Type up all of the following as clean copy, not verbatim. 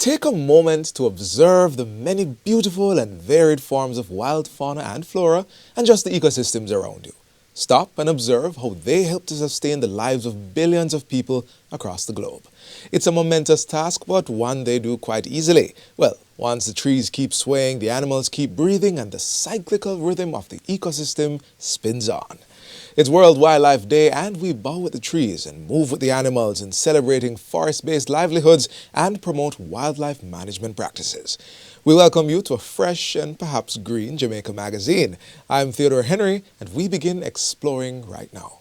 Take a moment to observe the many beautiful and varied forms of wild fauna and flora and just the ecosystems around you. Stop and observe how they help to sustain the lives of billions of people across the globe. It's a momentous task, but one they do quite easily. Well, once the trees keep swaying, the animals keep breathing, and the cyclical rhythm of the ecosystem spins on. It's World Wildlife Day, and we bow with the trees and move with the animals in celebrating forest-based livelihoods and promote wildlife management practices. We welcome you to a fresh and perhaps green Jamaica Magazine. I'm Theodore Henry, and we begin exploring right now.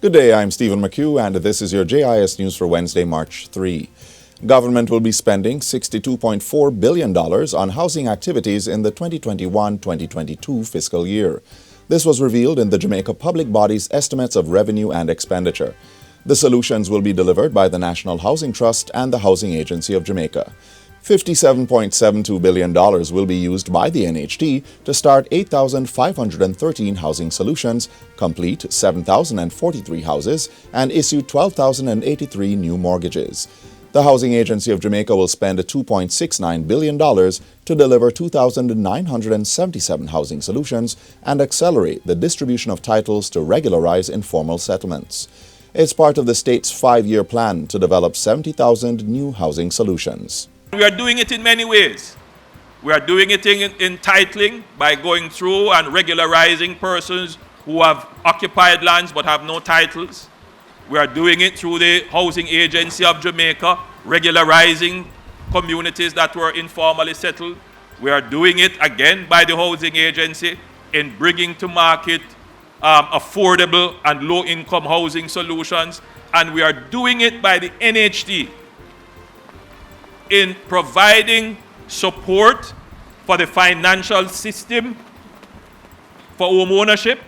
Good day, I'm Stephen McHugh, and this is your JIS News for Wednesday, March 3. Government will be spending $62.4 billion on housing activities in the 2021-2022 fiscal year. This was revealed in the Jamaica Public Body's estimates of revenue and expenditure. The solutions will be delivered by the National Housing Trust and the Housing Agency of Jamaica. $57.72 billion will be used by the NHT to start 8,513 housing solutions, complete 7,043 houses, and issue 12,083 new mortgages. The Housing Agency of Jamaica will spend $2.69 billion to deliver 2,977 housing solutions and accelerate the distribution of titles to regularize informal settlements. It's part of the state's 5-year plan to develop 70,000 new housing solutions. We are doing it in many ways. We are doing it in titling by going through and regularizing persons who have occupied lands but have no titles. We are doing it through the Housing Agency of Jamaica, regularizing communities that were informally settled. We are doing it again by the Housing Agency in bringing to market affordable and low-income housing solutions. And we are doing it by the NHT in providing support for the financial system for home ownership.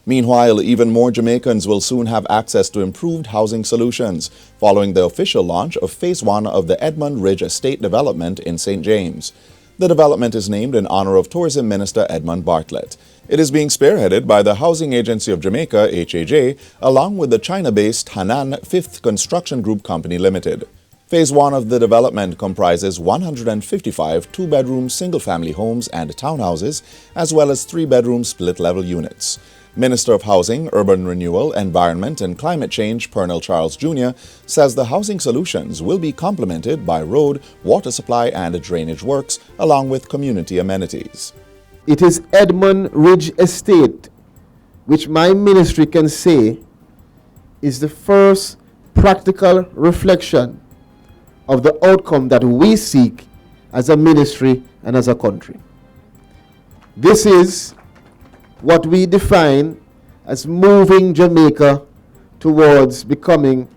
Meanwhile, even more Jamaicans will soon have access to improved housing solutions following the official launch of Phase 1 of the Edmund Ridge Estate Development in St. James. The development is named in honor of Tourism Minister Edmund Bartlett. It is being spearheaded by the Housing Agency of Jamaica, HAJ, along with the China-based Hanan 5th Construction Group Company Limited. Phase 1 of the development comprises 155 two-bedroom single-family homes and townhouses, as well as 3-bedroom split-level units. Minister of Housing, Urban Renewal, Environment and Climate Change, Pernell Charles Jr., says the housing solutions will be complemented by road, water supply and drainage works, along with community amenities. It is Edmund Ridge Estate, which my ministry can say is the first practical reflection of the outcome that we seek as a ministry and as a country. This is what we define as moving Jamaica towards becoming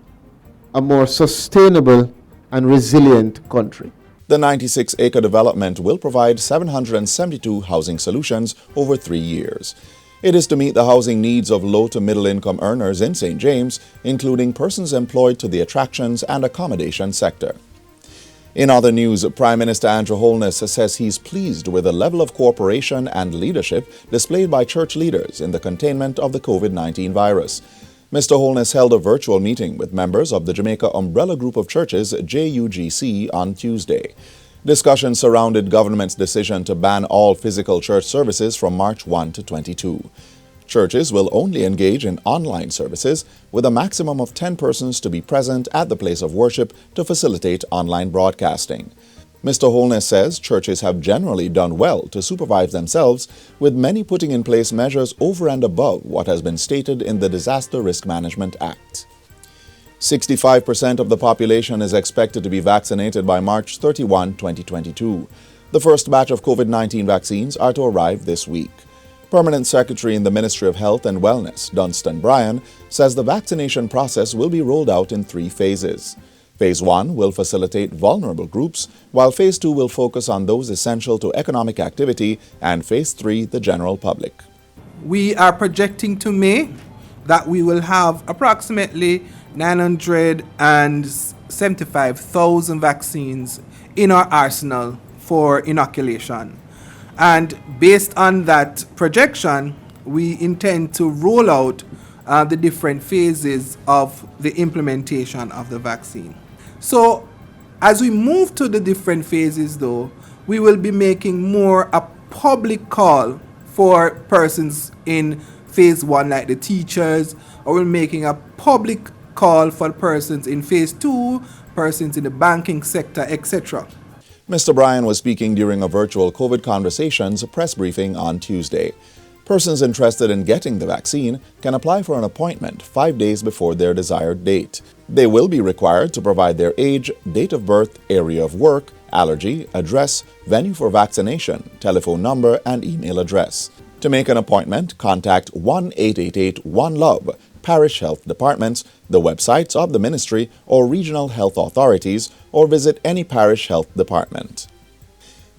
a more sustainable and resilient country. The 96-acre development will provide 772 housing solutions over 3 years. It is to meet the housing needs of low to middle income earners in St. James, including persons employed to the attractions and accommodation sector. In other news, Prime Minister Andrew Holness says he's pleased with the level of cooperation and leadership displayed by church leaders in the containment of the COVID-19 virus. Mr. Holness held a virtual meeting with members of the Jamaica Umbrella Group of Churches, JUGC, on Tuesday. Discussions surrounded government's decision to ban all physical church services from March 1 to 22. Churches will only engage in online services with a maximum of 10 persons to be present at the place of worship to facilitate online broadcasting. Mr. Holness says churches have generally done well to supervise themselves, with many putting in place measures over and above what has been stated in the Disaster Risk Management Act. 65% of the population is expected to be vaccinated by March 31, 2022. The first batch of COVID-19 vaccines are to arrive this week. Permanent Secretary in the Ministry of Health and Wellness, Dunstan Bryan, says the vaccination process will be rolled out in 3 phases. Phase 1 will facilitate vulnerable groups, while Phase 2 will focus on those essential to economic activity, and Phase 3, the general public. We are projecting to May that we will have approximately 975,000 vaccines in our arsenal for inoculation. And based on that projection, we intend to roll out the different phases of the implementation of the vaccine. So as we move to the different phases though, we will be making more a public call for persons in phase 1 like the teachers, or we're making a public call for persons in phase 2, persons in the banking sector, etc. Mr. Bryan was speaking during a virtual COVID Conversations press briefing on Tuesday. Persons interested in getting the vaccine can apply for an appointment 5 days before their desired date. They will be required to provide their age, date of birth, area of work, allergy, address, venue for vaccination, telephone number, and email address. To make an appointment, contact 1-888-1-LOVE, Parish Health Departments, the websites of the Ministry or regional health authorities, or visit any Parish Health Department.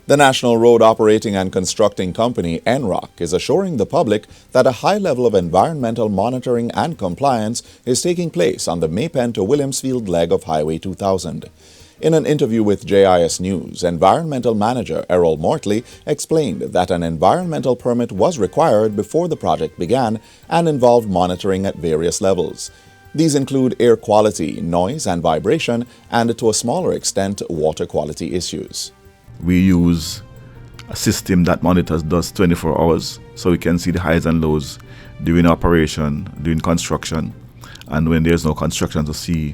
The National Road Operating and Constructing Company, NROC, is assuring the public that a high level of environmental monitoring and compliance is taking place on the Maypen to Williamsfield leg of Highway 2000. In an interview with JIS News, Environmental Manager Errol Mortley explained that an environmental permit was required before the project began and involved monitoring at various levels. These include air quality, noise and vibration, and to a smaller extent, water quality issues. We use a system that monitors us 24 hours, so we can see the highs and lows during operation, during construction, and when there's no construction to see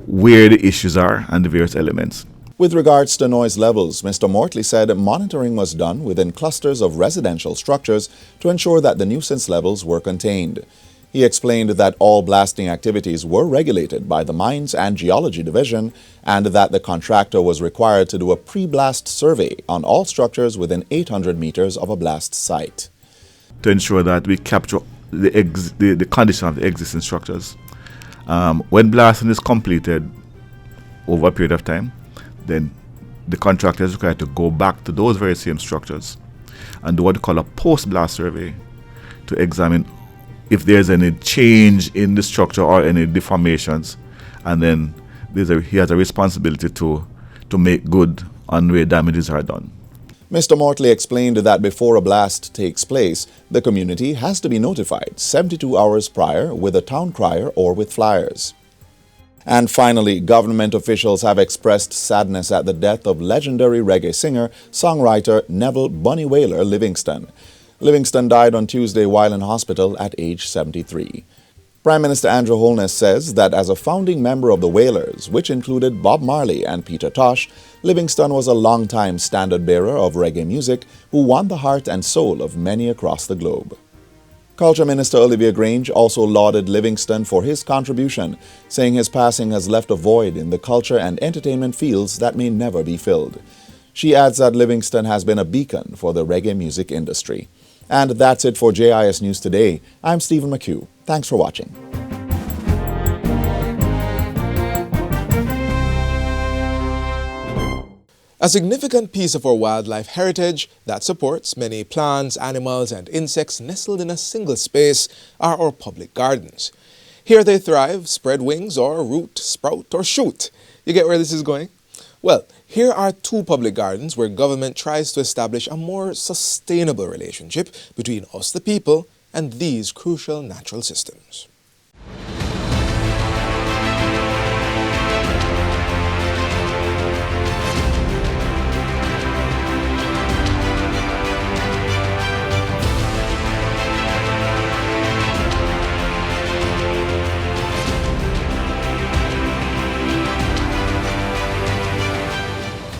where the issues are and the various elements. With regards to noise levels, Mr. Mortley said monitoring was done within clusters of residential structures to ensure that the nuisance levels were contained. He explained that all blasting activities were regulated by the Mines and Geology Division and that the contractor was required to do a pre-blast survey on all structures within 800 meters of a blast site. To ensure that we capture the condition of the existing structures. When blasting is completed over a period of time, then the contractor is required to go back to those very same structures and do what we call a post-blast survey to examine if there's any change in the structure or any deformations, and then he has a responsibility to make good on where damages are done. Mr. Mortley explained that before a blast takes place, the community has to be notified 72 hours prior with a town crier or with flyers. And finally, government officials have expressed sadness at the death of legendary reggae singer, songwriter Neville "Bunny" Wailer Livingston. Livingston died on Tuesday while in hospital at age 73. Prime Minister Andrew Holness says that as a founding member of the Wailers, which included Bob Marley and Peter Tosh, Livingston was a long-time standard-bearer of reggae music who won the heart and soul of many across the globe. Culture Minister Olivia Grange also lauded Livingston for his contribution, saying his passing has left a void in the culture and entertainment fields that may never be filled. She adds that Livingston has been a beacon for the reggae music industry. And that's it for JIS News Today. I'm Stephen McHugh. Thanks for watching. A significant piece of our wildlife heritage that supports many plants, animals, and insects nestled in a single space are our public gardens. Here they thrive, spread wings, or root, sprout, or shoot. You get where this is going? Well, here are two public gardens where government tries to establish a more sustainable relationship between us, the people, and these crucial natural systems.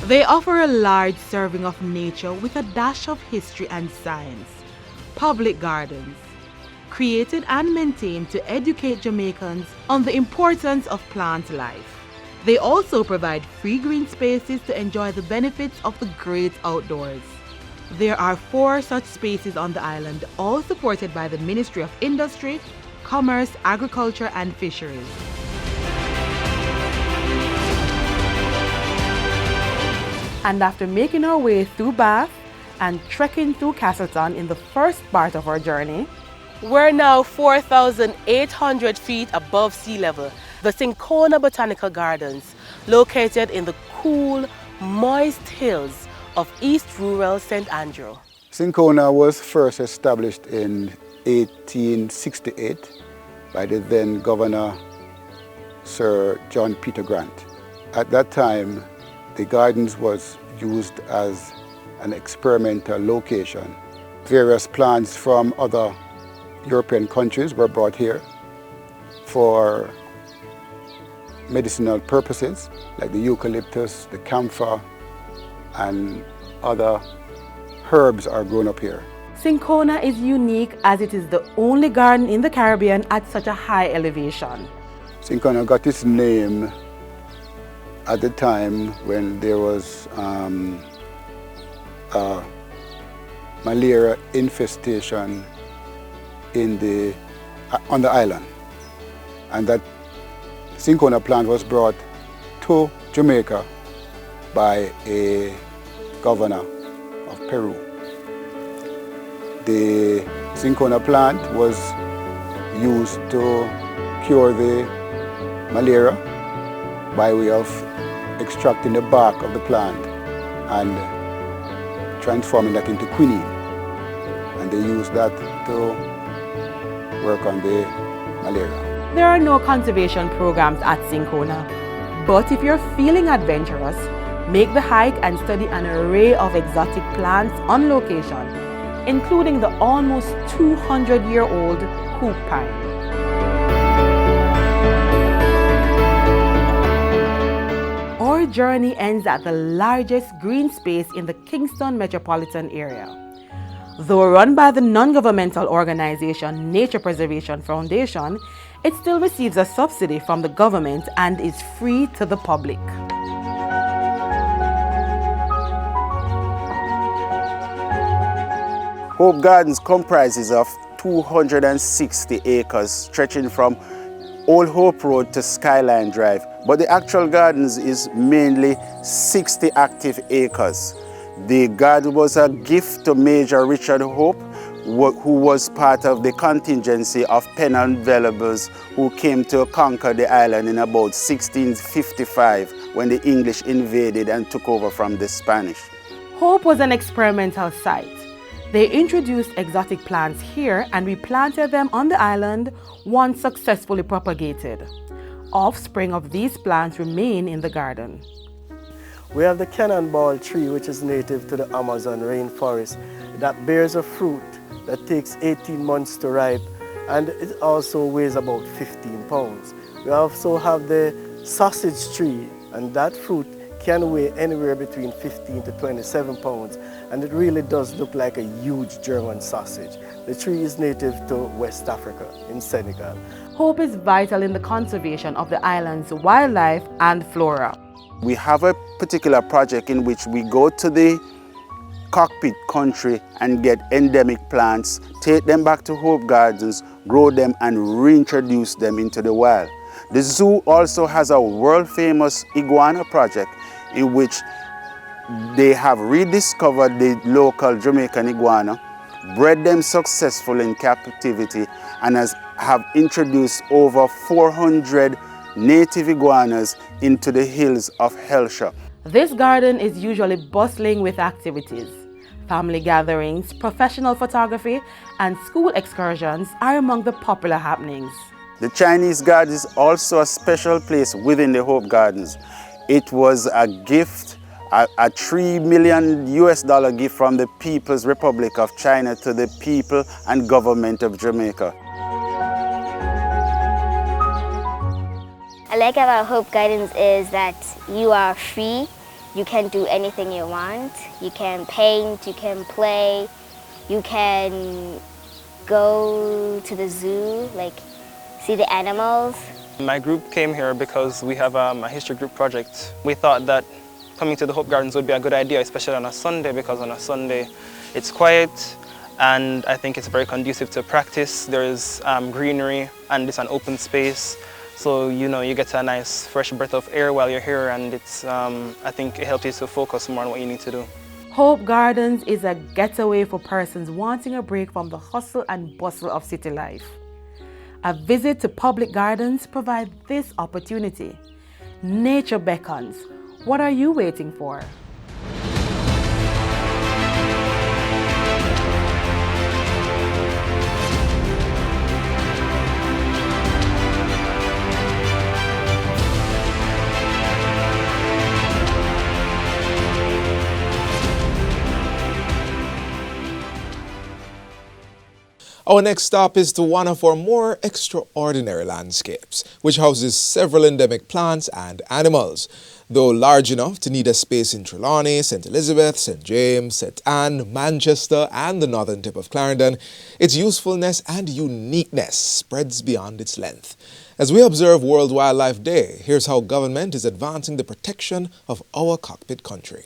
They offer a large serving of nature with a dash of history and science. Public gardens, created and maintained to educate Jamaicans on the importance of plant life. They also provide free green spaces to enjoy the benefits of the great outdoors. There are 4 such spaces on the island, all supported by the Ministry of Industry, Commerce, Agriculture and Fisheries. And after making our way through Bath and trekking through Castleton in the first part of our journey, we're now 4,800 feet above sea level. The Syncona Botanical Gardens, located in the cool, moist hills of East Rural St. Andrew. Syncona was first established in 1868 by the then Governor Sir John Peter Grant. At that time, the gardens was used as an experimental location. Various plants from other European countries were brought here for medicinal purposes, like the eucalyptus, the camphor, and other herbs are grown up here. Cinchona is unique as it is the only garden in the Caribbean at such a high elevation. Cinchona got its name at the time when there was a malaria infestation on the island, and that cinchona plant was brought to Jamaica by a governor of Peru. The cinchona plant was used to cure the malaria by way of extracting the bark of the plant and transforming that into quinine. And they used that to work on the malaria. There are no conservation programs at Cinchona, but if you're feeling adventurous, make the hike and study an array of exotic plants on location, including the almost 200-year-old hoop pine. Our journey ends at the largest green space in the Kingston metropolitan area. Though run by the non-governmental organization Nature Preservation Foundation, it still receives a subsidy from the government and is free to the public. Hope Gardens comprises of 260 acres stretching from Old Hope Road to Skyline Drive, but the actual gardens is mainly 60 active acres. The garden was a gift to Major Richard Hope, who was part of the contingency of Pennant Venables who came to conquer the island in about 1655 when the English invaded and took over from the Spanish. Hope was an experimental site. They introduced exotic plants here and replanted them on the island once successfully propagated. Offspring of these plants remain in the garden. We have the cannonball tree, which is native to the Amazon rainforest, that bears a fruit that takes 18 months to ripe, and it also weighs about 15 pounds. We also have the sausage tree, and that fruit can weigh anywhere between 15 to 27 pounds, and it really does look like a huge German sausage. The tree is native to West Africa, in Senegal. Hope is vital in the conservation of the island's wildlife and flora. We have a particular project in which we go to the Cockpit country and get endemic plants, take them back to Hope Gardens, grow them and reintroduce them into the wild. The zoo also has a world-famous iguana project in which they have rediscovered the local Jamaican iguana, bred them successfully in captivity, and have introduced over 400 native iguanas into the hills of Hellshire. This garden is usually bustling with activities. Family gatherings, professional photography, and school excursions are among the popular happenings. The Chinese Garden is also a special place within the Hope Gardens. It was a gift, a $3 million US gift from the People's Republic of China to the people and government of Jamaica. I like about Hope Gardens is that you are free. You can do anything you want. You can paint, you can play, you can go to the zoo, like see the animals. My group came here because we have a history group project. We thought that coming to the Hope Gardens would be a good idea, especially on a Sunday, because on a Sunday it's quiet and I think it's very conducive to practice. There is greenery and it's an open space. So, you know, you get a nice fresh breath of air while you're here, and it's, I think it helps you to focus more on what you need to do. Hope Gardens is a getaway for persons wanting a break from the hustle and bustle of city life. A visit to public gardens provides this opportunity. Nature beckons. What are you waiting for? Our next stop is to one of our more extraordinary landscapes, which houses several endemic plants and animals. Though large enough to need a space in Trelawney, St. Elizabeth, St. James, St. Anne, Manchester and the northern tip of Clarendon, its usefulness and uniqueness spreads beyond its length. As we observe World Wildlife Day, here's how government is advancing the protection of our Cockpit country.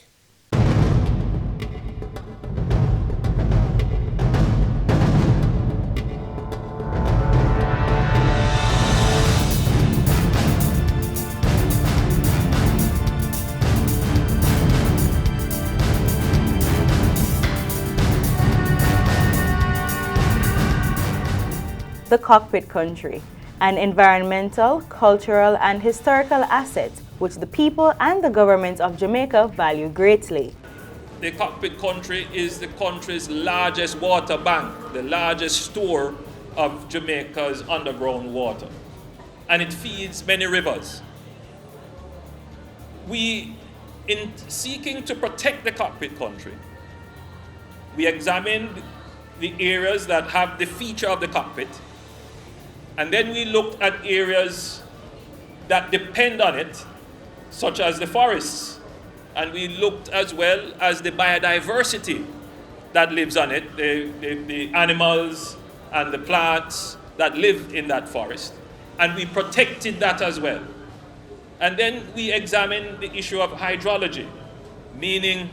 The Cockpit country, an environmental, cultural and historical asset which the people and the government of Jamaica value greatly. The Cockpit country is the country's largest water bank, the largest store of Jamaica's underground water, and it feeds many rivers. In seeking to protect the Cockpit country, we examined the areas that have the feature of the Cockpit, and then we looked at areas that depend on it, such as the forests. And we looked as well as the biodiversity that lives on it, the animals and the plants that live in that forest. And we protected that as well. And then we examined the issue of hydrology, meaning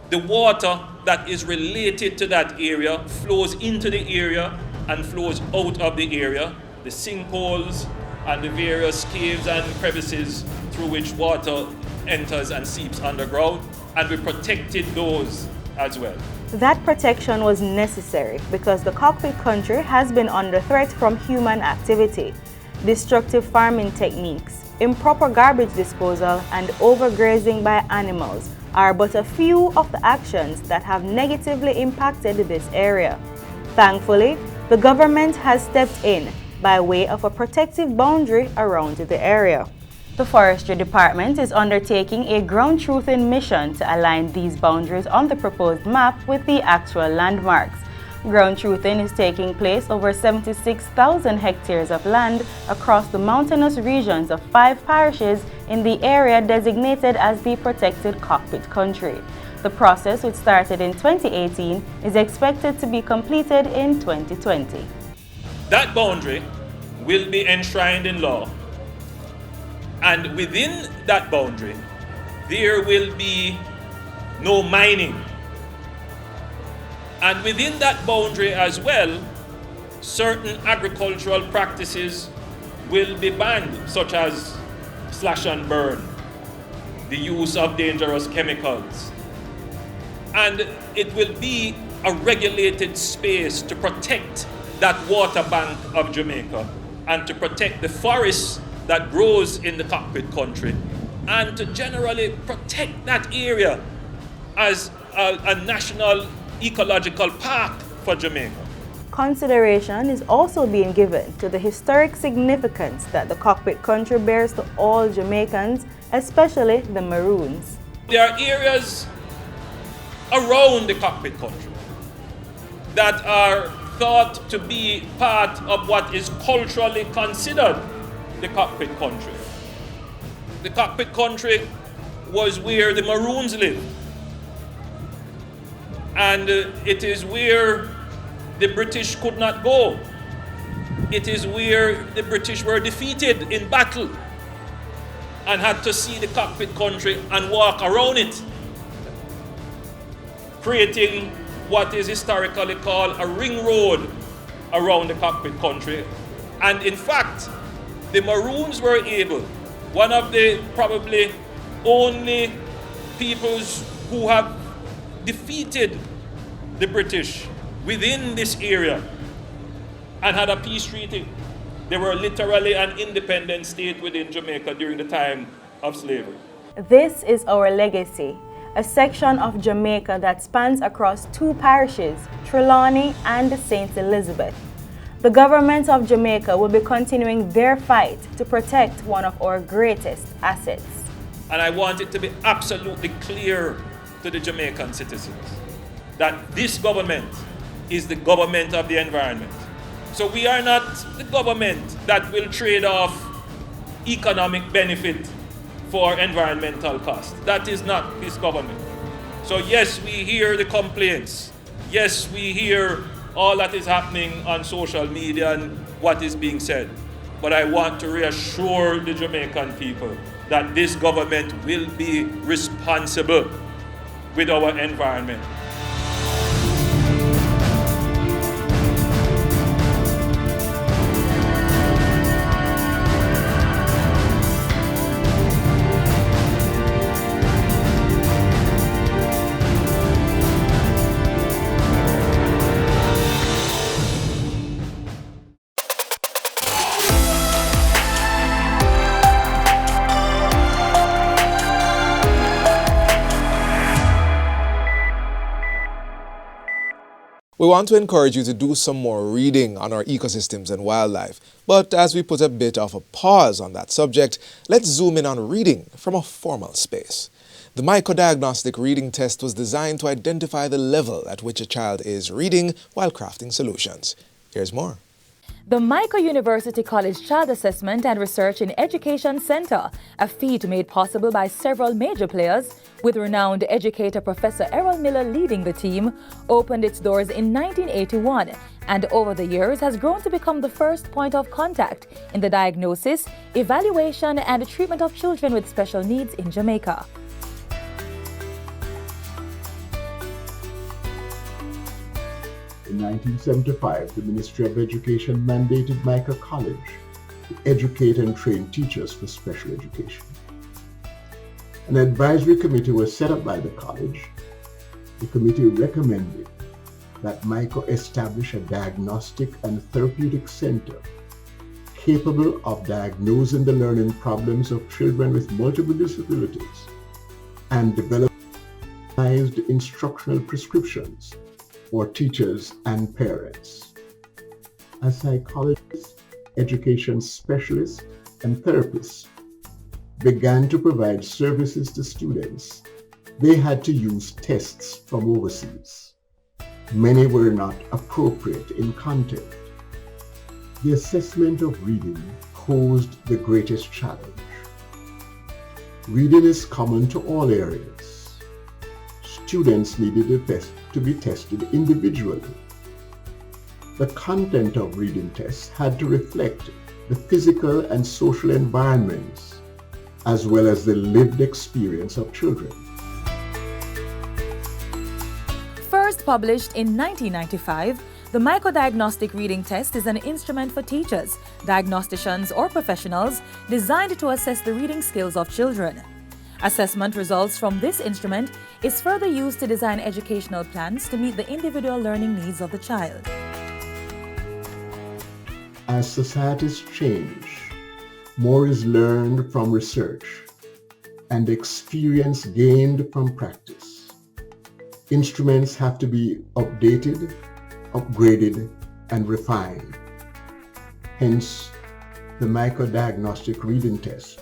the water that is related to that area flows into the area and flows out of the area, the sinkholes and the various caves and crevices through which water enters and seeps underground, and we protected those as well. That protection was necessary because the Cockpit country has been under threat from human activity. Destructive farming techniques, improper garbage disposal, and overgrazing by animals are but a few of the actions that have negatively impacted this area. Thankfully, the government has stepped in by way of a protective boundary around the area. The Forestry Department is undertaking a ground truthing mission to align these boundaries on the proposed map with the actual landmarks. Ground truthing is taking place over 76,000 hectares of land across the mountainous regions of 5 parishes in the area designated as the protected Cockpit country. The process, which started in 2018, is expected to be completed in 2020. That boundary will be enshrined in law, and within that boundary, there will be no mining. And within that boundary as well, certain agricultural practices will be banned, such as slash and burn, the use of dangerous chemicals. And it will be a regulated space to protect that water bank of Jamaica and to protect the forests that grows in the Cockpit country and to generally protect that area as a national ecological park for Jamaica. Consideration is also being given to the historic significance that the Cockpit country bears to all Jamaicans, especially the Maroons. There are areas around the Cockpit country that are thought to be part of what is culturally considered the Cockpit country. The Cockpit country was where the Maroons lived, and it is where the British could not go. It is where the British were defeated in battle and had to see the Cockpit country and walk around it, creating what is historically called a ring road around the Cockpit country. And in fact, the Maroons were able, one of the probably only peoples who have defeated the British within this area and had a peace treaty. They were literally an independent state within Jamaica during the time of slavery. This is our legacy, a section of Jamaica that spans across 2 parishes, Trelawney and St. Elizabeth. The government of Jamaica will be continuing their fight to protect one of our greatest assets. And I want it to be absolutely clear to the Jamaican citizens that this government is the government of the environment. So we are not the government that will trade off economic benefit for environmental cost. That is not this government. So yes, we hear the complaints. Yes, we hear all that is happening on social media and what is being said. But I want to reassure the Jamaican people that this government will be responsible with our environment. We want to encourage you to do some more reading on our ecosystems and wildlife. But as we put a bit of a pause on that subject, let's zoom in on reading from a formal space. The Diagnostic reading test was designed to identify the level at which a child is reading while crafting solutions. Here's more. The Jamaica University College Child Assessment and Research in Education Center, a feat made possible by several major players, with renowned educator Professor Errol Miller leading the team, opened its doors in 1981 and over the years has grown to become the first point of contact in the diagnosis, evaluation and treatment of children with special needs in Jamaica. In 1975, the Ministry of Education mandated Jamaica College to educate and train teachers for special education. An advisory committee was set up by the college. The committee recommended that Jamaica establish a diagnostic and therapeutic center capable of diagnosing the learning problems of children with multiple disabilities and develop instructional prescriptions for teachers and parents. As psychologists, education specialists, and therapists began to provide services to students, they had to use tests from overseas. Many were not appropriate in content. The assessment of reading posed the greatest challenge. Reading is common to all areas. Students needed the test to be tested individually. The content of reading tests had to reflect the physical and social environments, as well as the lived experience of children. First published in 1995, the Diagnostic reading test is an instrument for teachers, diagnosticians, or professionals designed to assess the reading skills of children. Assessment results from this instrument is further used to design educational plans to meet the individual learning needs of the child. As societies change, more is learned from research and experience gained from practice. Instruments have to be updated, upgraded, and refined. Hence, the Diagnostic reading test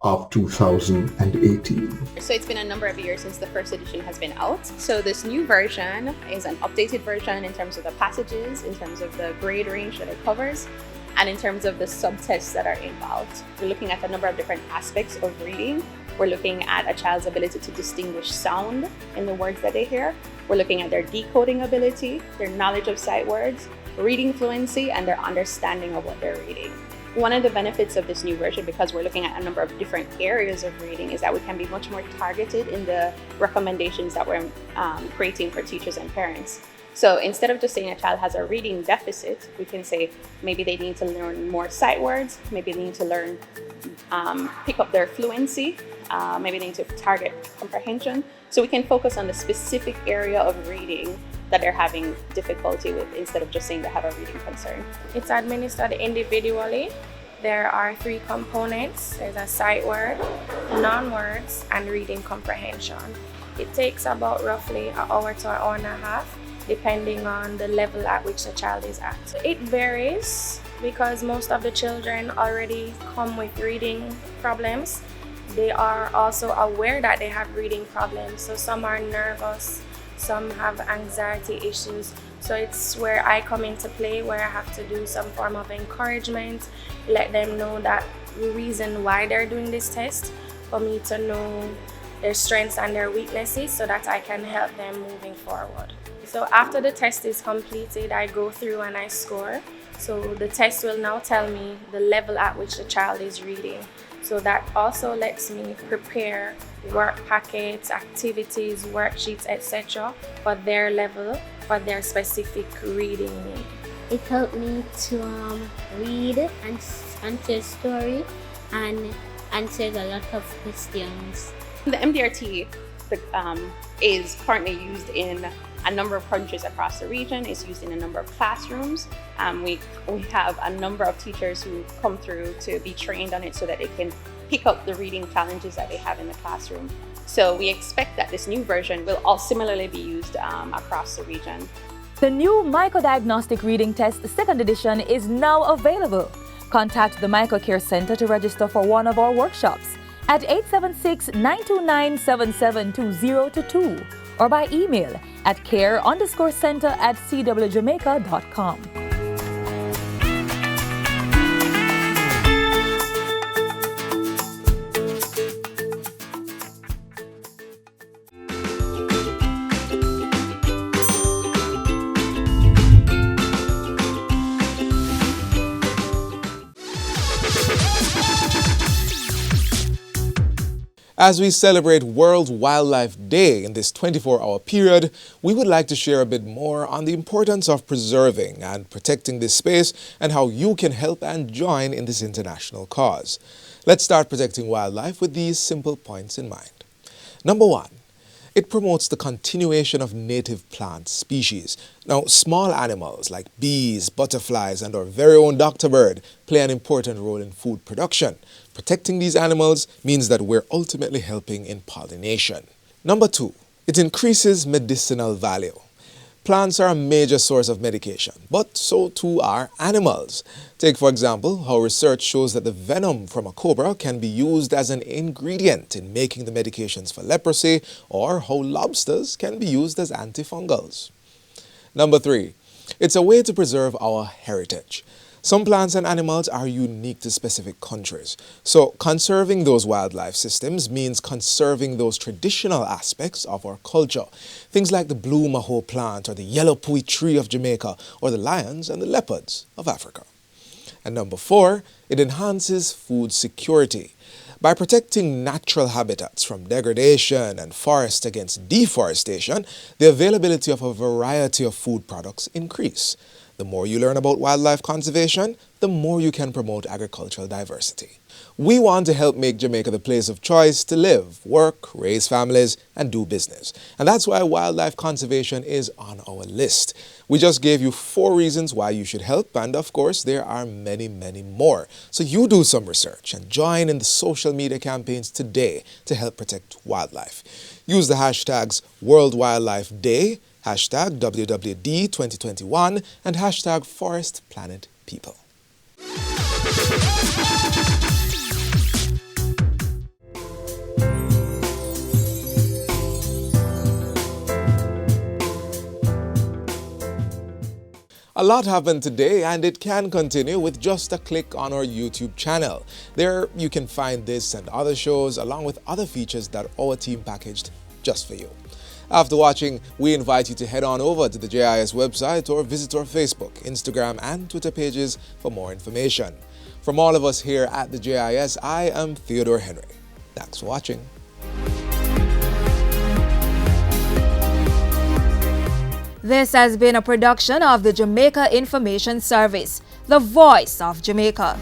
of 2018. So it's been a number of years since the first edition has been out. So this new version is an updated version in terms of the passages, in terms of the grade range that it covers, and in terms of the subtests that are involved. We're looking at a number of different aspects of reading. We're looking at a child's ability to distinguish sound in the words that they hear. We're looking at their decoding ability, their knowledge of sight words, reading fluency, and their understanding of what they're reading. One of the benefits of this new version, because we're looking at a number of different areas of reading, is that we can be much more targeted in the recommendations that we're creating for teachers and parents. So instead of just saying a child has a reading deficit, we can say maybe they need to learn more sight words, maybe they need to learn, pick up their fluency, maybe they need to target comprehension. So we can focus on the specific area of reading that they're having difficulty with instead of just saying they have a reading concern. It's administered individually. There are 3 components. There's a sight word, non-words, and reading comprehension. It takes about roughly an hour to an hour and a half, depending on the level at which the child is at. It varies because most of the children already come with reading problems. They are also aware that they have reading problems. So some are nervous, some have anxiety issues. So it's where I come into play, where I have to do some form of encouragement, let them know that reason why they're doing this test, for me to know their strengths and their weaknesses so that I can help them moving forward. So after the test is completed, I go through and I score. So the test will now tell me the level at which the child is reading. So that also lets me prepare work packets, activities, worksheets, etc. for their level, for their specific reading need. It helped me to read and answer story and answer a lot of questions. The MDRT is currently used in a number of countries across the region. It's used in a number of classrooms. We have a number of teachers who come through to be trained on it so that they can pick up the reading challenges that they have in the classroom. So we expect that this new version will all similarly be used across the region. The new Diagnostic Reading Test 2nd edition is now available. Contact the Care Center to register for one of our workshops at 876-929-772022 or by email at care_center@cwjamaica.com. As we celebrate World Wildlife Day in this 24-hour period, we would like to share a bit more on the importance of preserving and protecting this space and how you can help and join in this international cause. Let's start protecting wildlife with these simple points in mind. Number one, it promotes the continuation of native plant species. Now, small animals like bees, butterflies, and our very own Dr. Bird play an important role in food production. Protecting these animals means that we're ultimately helping in pollination. Number two, it increases medicinal value. Plants are a major source of medication, but so too are animals. Take, for example, how research shows that the venom from a cobra can be used as an ingredient in making the medications for leprosy, or how lobsters can be used as antifungals. Number three, it's a way to preserve our heritage. Some plants and animals are unique to specific countries, so conserving those wildlife systems means conserving those traditional aspects of our culture. Things like the blue maho plant or the yellow pui tree of Jamaica or the lions and the leopards of Africa. And number four, it enhances food security. By protecting natural habitats from degradation and forests against deforestation, the availability of a variety of food products increase. The more you learn about wildlife conservation, the more you can promote agricultural diversity. We want to help make Jamaica the place of choice to live, work, raise families, and do business. And that's why wildlife conservation is on our list. We just gave you 4 reasons why you should help, and of course, there are many, many more. So you do some research and join in the social media campaigns today to help protect wildlife. Use the hashtags World Wildlife Day, hashtag WWD 2021, and hashtag Forest Planet People. A lot happened today, and it can continue with just a click on our YouTube channel. There you can find this and other shows along with other features that our team packaged just for you. After watching, we invite you to head on over to the JIS website or visit our Facebook, Instagram, and Twitter pages for more information. From all of us here at the JIS, I am Theodore Henry. Thanks for watching. This has been a production of the Jamaica Information Service, the voice of Jamaica.